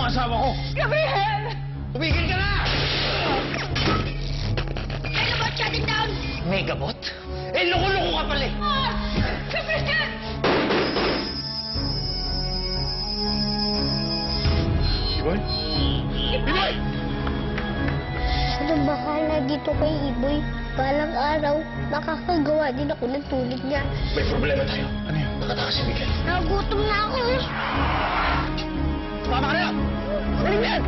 ang asawa ko! Gabriel! Tumigil ka na! Megabot, shutting down! Megabot? Eh, loko-loko ka pala eh! Gabriel! Iboy? Iboy! Ano bahala dito kay Iboy? Balang araw, makakagawa din ako ng tulad niya. May problema tayo. Ano yun? Nakatakas si Miguel. Nagutom na ako eh. Tama ka na! Ano yan?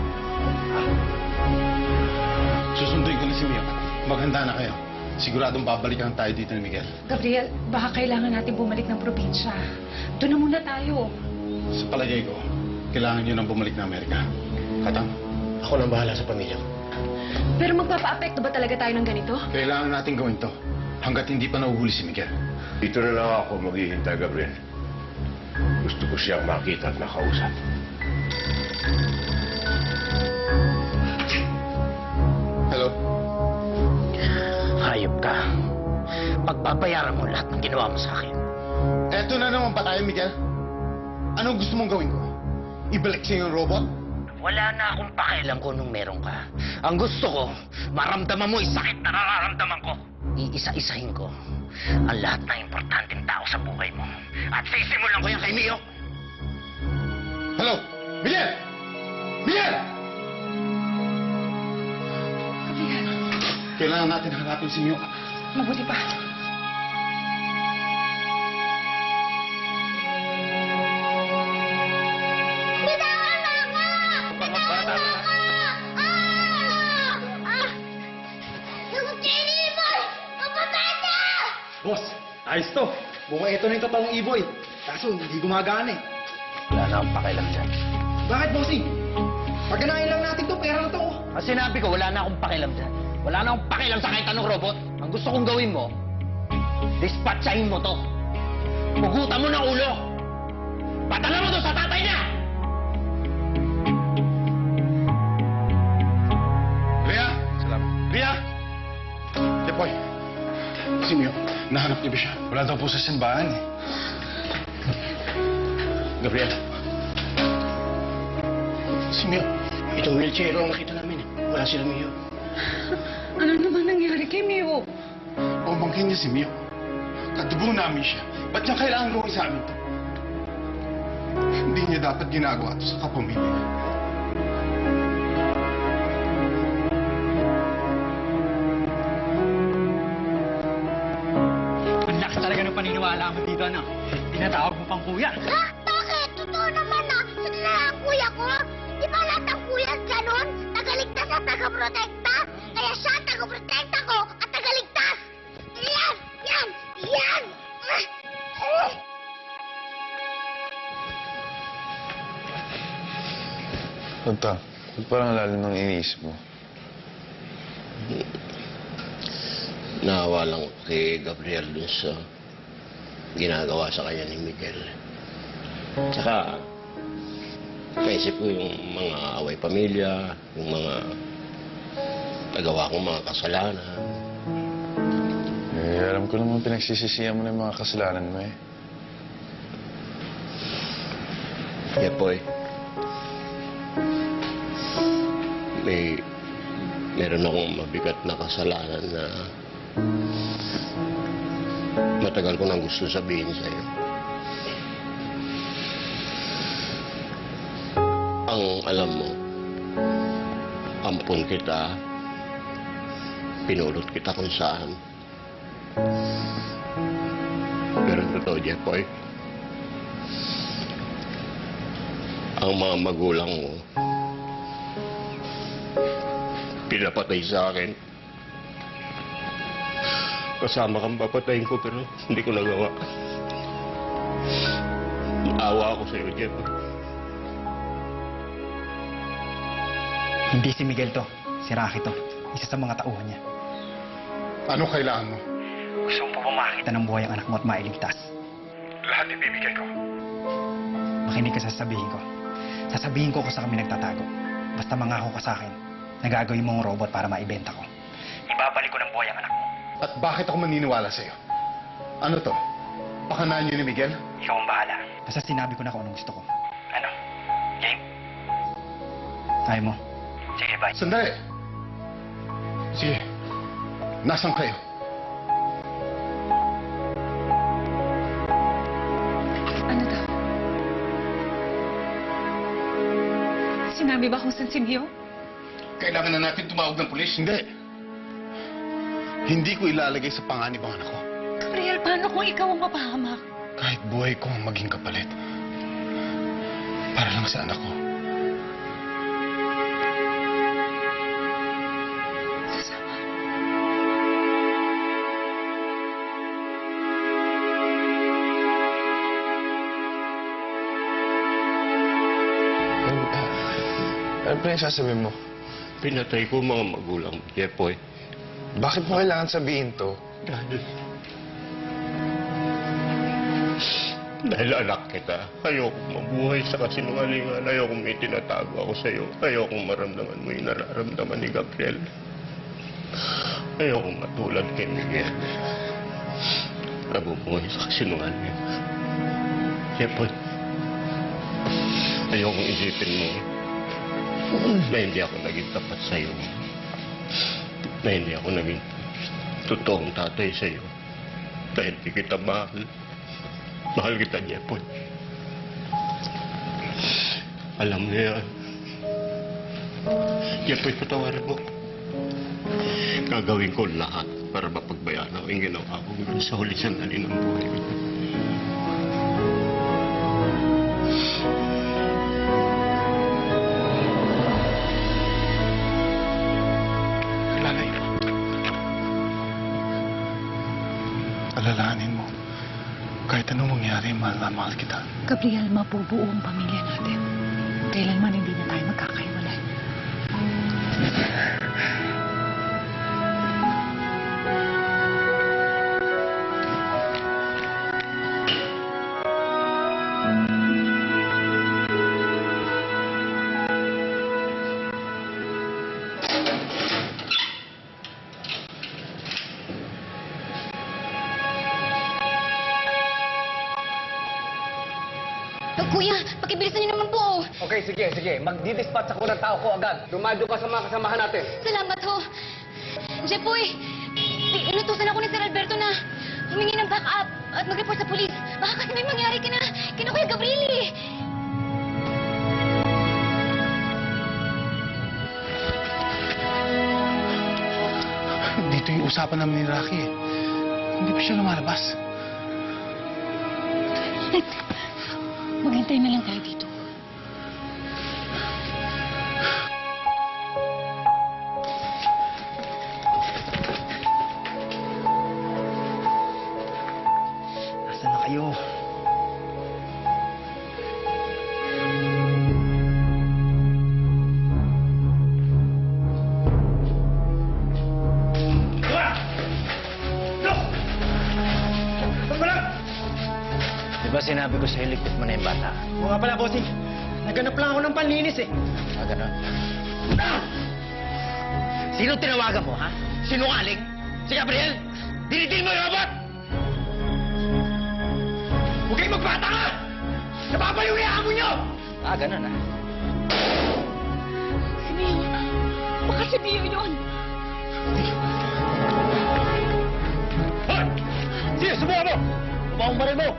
Susunduin ko na si Mio. Maghanda na kayo. Siguradong babalikan tayo dito ni Miguel. Gabriel, baka kailangan natin bumalik ng probinsya. Doon na muna tayo. Sa palagay ko, kailangan nyo nang bumalik na Amerika. Katang, ako nang bahala sa pamilya. Pero magpapa-apekto ba talaga tayo ng ganito? Kailangan natin gawin to hanggat hindi pa nahuhuli si Miguel. Dito na lang ako maghihintay, Gabriel. Gusto ko siyang makita at makausap. Hello? Hayop ka. Pagbabayaran mo lahat ng ginawa mo sa akin. Eto na naman ba tayo, Miguel? Anong gusto mong gawin ko? Ibalik sa'yo yung robot? Wala na akong pakialam kung anong meron ka. Ang gusto ko, maramdaman mo yung sakit na nararamdaman ko. Iisa-isahin ko ang lahat ng importanteng tao sa buhay mo. At sisimulan ko yan kay Mio. Hello? Miguel! Miguel! Gabriel, Kailangan natin hanapin si Mio. mabuti pa. Bitawan mo ako! Bitawan mo ako! Nagot kayo ni Iboy! Mapatay na! Boss, ayos to. Mukhang ito na yung totoong Iboy. Kaso hindi gumagana eh. Wala na akong pakialam dyan. Bakit, bossing? Pagkanain lang natin to, pera na to. Ang sinabi ko, wala na akong pakialam dyan. Wala na akong pakialam sa kahit anong robot. Ang gusto kong gawin mo, dispatchahin mo to. Pugutan mo ng ulo. Padala mo to sa tatay niya! Ria! Salamat. Ria! Depoy, si Mio, nahanap niyo ba siya? Wala daw po sa simbahan eh. Gabriel. Si Mio, itong wheelchair ang nakita namin eh. Wala sila Mio. Ano naman nangyari kay Mio? Pabangkin niya si Mio. Kadugo namin siya. Ba't niya kailangan gawin sa amin to? Hindi niya dapat ginagawa to sa kapamilya niya. Ang lakas talaga ng paniniwala mo dito, ano? Tinatawag mo pang kuya. Ha? Bakit? Totoo naman ah! Sino na ang kuya ko? Di ba lahat ng kuya ganon? Tagaligtas at tagaprotekta? Kaya siya ang tagaprotekta ko at tagaligtas! Yan! Yan! Yan! Tanta, ba't parang lalim ng iniisip mo? Naawa lang kay Gabriel dun sa ginagawa sa kanya ni Miguel. Tsaka, naisip ko yung mga away pamilya, yung mga nagawa kong mga kasalanan. Eh, alam ko naman pinagsisisihan mo na yung mga kasalanan mo eh. Yepoy, meron akong mabigat na kasalanan na matagal ko nang gusto sabihin sa'yo. Ang alam mo, ampun kita, pinulot kita kung saan. Pero totoo, Jepoy, ang mga magulang mo, pinapatay sa akin. Kasama kang papatayin ko pero hindi ko nagawa. Awa ako sa'yo, Jeff. Hindi si Miguel to. Si Rocky to. Isa sa mga tauhan niya. Ano kailangan mo? Gusto mo pa ba makakita ng buhay ang anak mo at mailigtas? Lahat ibibigay ko. Makinig ka sa sasabihin ko. Sasabihin ko kung sa kami nagtatago. Basta mangako ka sa akin na gagawin mo ang robot para maibenta ko. Ibabalik ko ng buhay ang anak mo. At bakit ako maniniwala sa'yo? Ano to? Pakanaan niyo ni Miguel? Ikaw ang bahala. Basta sinabi ko na kung anong gusto ko. Ano? Game? Ayaw mo? Sige, bye. Sandali! Sige. Nasaan kayo? Ano daw? Sinabi ba kung saan si Mio? Kailangan na natin tumawag ng pulis. Hindi. Hindi ko ilalagay sa panganib ang anak ko. Gabriel, paano kung ikaw ang mapahamak? Kahit buhay ko ang maging kapalit. Para lang sa anak ko. Sasama. Ano pa yung sasabihin mo? Pinatay ko mga magulang mo, Jepoy. Bakit mo kailangan sabihin to? Dahil anak kita, ayokong mabuhay sa kasinungalingan, ayokong may tinatago ako sa'yo, ayokong maramdaman mo yung nararamdaman ni Gabriel. Ayokong matulad kay Miguel. Nabubuhay sa kasinungalingan. Jepoy, ayokong isipin mo na hindi ako naging tapat sa'yo. Na hindi ako naging totoong tatay sa'yo. Dahil di kita mahal. Mahal kita, Jepoy. Alam mo yan. Jepoy, patawarin mo. Gagawin ko lahat para mapagbayaan ako yung ginawa ko sa huli sandali ng buhay ko. Lalay. Alalahanin mo. Kahit anong mangyari, mahal na mahal kita. Gabriel, mabubuo ang pamilya natin. Kailanman hindi na tayo magkakaiwalay. Kuya, pakibilisan niyo naman po. Okay, sige. Magdi-dispatch ako ng tao ko agad. Dumadyo ka sa mga kasamahan natin. Salamat ho. Jepoy, inutusan ako ni Sir Alberto na humingi ng backup at mag-report sa polis. Baka kasi may mangyari kina Kuya Gabriel eh. Dito yung usapan namin ni Rocky eh. Hindi pa siya lumalabas. Maghintay na lang tayo dito. Nasaan na kayo? Di ba sinabi ko sa'yo, ligpit mo na yung bata? Oo nga pala, bossing. Naganap lang ako ng panlinis eh. Ah, ganun. Sino tinawagan mo, ha? Sinungaling? Si Gabriel? Dinitin mo yung robot? Huwag kayong magbata ka! Napapaliw na yung amo nyo! Ah, ganun, ha? Si Mio. Baka si Mio yun. Hoy! Sige, subukan mo! Subukan mo rin mo!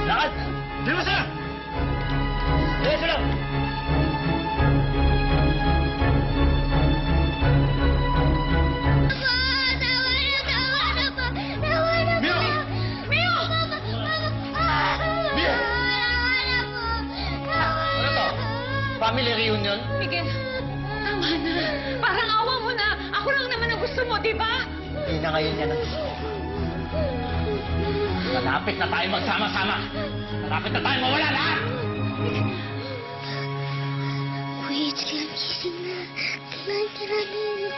Lakad! Dilo sa! Diretso lang! Mio! Mio! Mio! Ano to? Family reunion? Miguel, tama na. Parang awa mo na. Ako lang naman ang gusto mo, di ba? Hindi na ngayon yan ang gusto ko. Malapit na tayo magsama-sama. Malapit na tayo mawala lahat! Wait, gising na. Kailangan.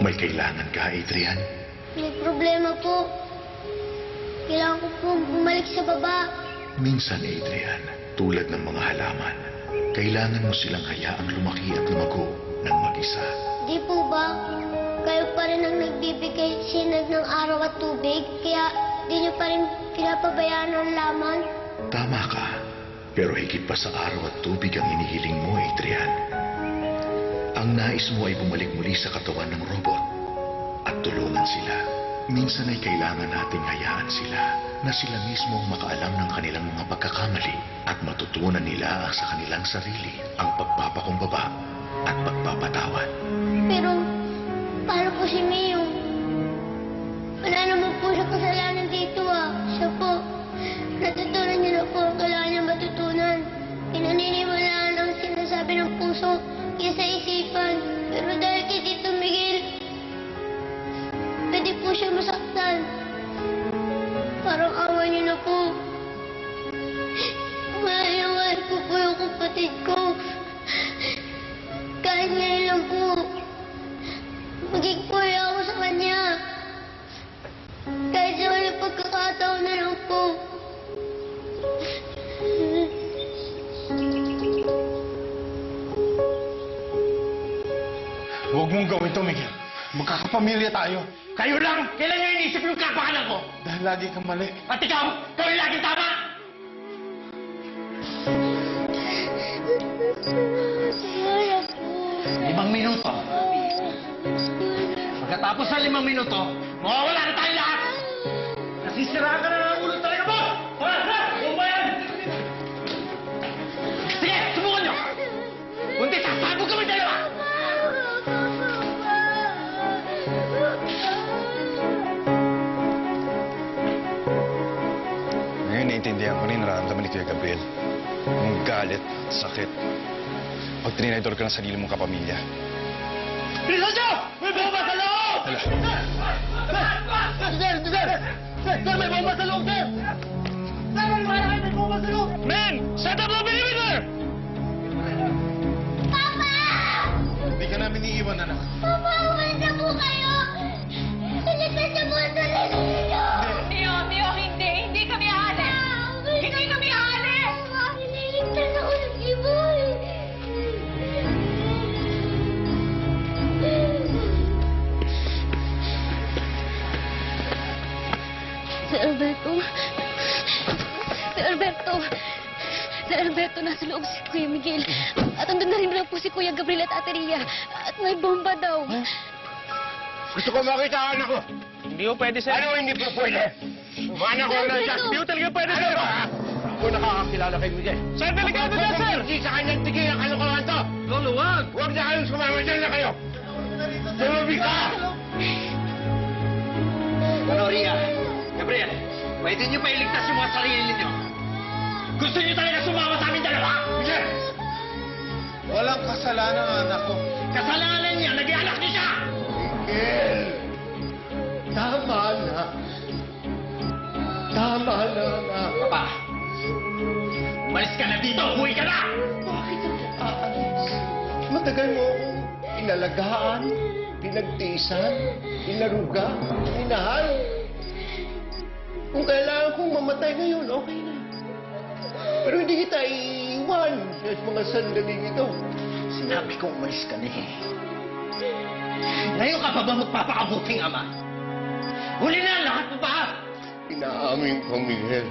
May kailangan ka, Adrian. May problema po. Kailangan ko po bumalik sa baba. Minsan, Adrian, tulad ng mga halaman, kailangan mo silang hayaang lumaki at lumago ng mag-isa. Di po ba? Kayo pa rin ang nagbibigay sinag ng araw at tubig, kaya di niyo pa rin pinapabayaan ang laman. Tama ka. Pero higit pa sa araw at tubig ang inihiling mo, Adrian. Ang nais mo ay bumalik muli sa katawan ng robot at tulungan sila. Minsan ay kailangan nating hayaan sila na sila mismo ang makaalam ng kanilang mga pagkakamali at matutunan nila sa kanilang sarili ang pagpapakumbaba at pagpapatawad. Pero, paano po si Mio? Wala naman po siya kasalanan dito Siya po, natutunan niya na po ang kailangan niya matutunan. Pinaniniwalaan ang sinasabi ng puso kaysa isipan. Pero dahil kay Tito Miguel, pwede po siya masaktan. Parang awa niyo na po. Mahal ko po yung kapatid ko. Kahit ngayon lang po, maging kuya ako sa kanya. Kahit sa walang pagkakataon na lang po. Huwag mong gawin to, Miguel. Magkakapamilya tayo. Kayo lang! Kailan nyo inisip yung kapakanan ko? Dahil lagi kang mali. At ikaw, kami laging tama! Wala po. 5 minuto. Pagkatapos sa 5 minuto, mawawala na tayo lahat! Nasisira ka na ng ulo talaga mo! Tara! Bumba yan! Sige, subukan nyo! Kundi sasabog kami dalawa! Ngayon, naiintindihan ko na yung nararamdaman ni Kuya Gabriel. Ang galit at sakit. Pag trinidor ka ng sarili mong kapamilya. Bilisan nyo! May bomba sa loob! Hala. Sir, may bomba sa loob, sir! Sir, may bomba sa loob! Men! Set up the perimeter! Papa! Hindi ka namin iiwan, anak. Papa, umalis na po kayo! Iligtas niyo po ang sarili niyo! Mio, hindi. Hindi kami aalis. Hindi kami aalis! Ililigtas ako ng iba Sir Alberto. Sir Alberto. Sir Alberto, nasa loob si Kuya Miguel. At andun na rin daw po si Kuya Gabriel at Ate Ria. At may bomba daw. Gusto ko makita ang anak ko. Hindi ko pwede, sir. Ano hindi po pwede? Mga anak ko na siya. Hindi ko talaga pwede, Ano sir. ba? Ako nakakakilala kay Miguel. Sir, delikado na, sir. Hindi sa kanyang tigil ang kalokohan to. Lolo, wag. Huwag na kayong sumama dyan na kayo. Tumubi ka! Ano, Ria? Gabriel, pwede niyo pa iligtas yung mga sarili niyo. Gusto niyo talaga sumama sa amin dalawa? Miguel! Walang kasalanan ang anak ko. Kasalanan niya, naging anak niyo siya! Miguel! Tama na. Tama na, anak. Papa, umalis ka na dito, umuwi ka na! Bakit ako aalis? Matagal mo akong inalagaan, pinagtiisan, inaruga, minahal. Kung kailangan kong mamatay ngayon, okay na. Pero hindi kita iiwan sa mga sandaling ito. Sinabi ko umalis ka na eh. Ngayon ka pa ba magpapakabuting ama? Huli na ang lahat mo ba? Inaamin ko, Miguel.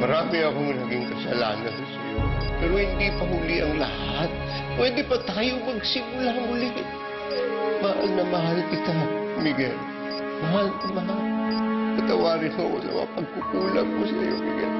Marami akong naging kasalanan sa iyo. Pero hindi pa huli ang lahat. Pwede pa tayo magsimula muli. Mahal na mahal kita, Miguel. Mahal na mahal. Patawarin mo sa mga pagkukulang ko sa iyo, Miguel.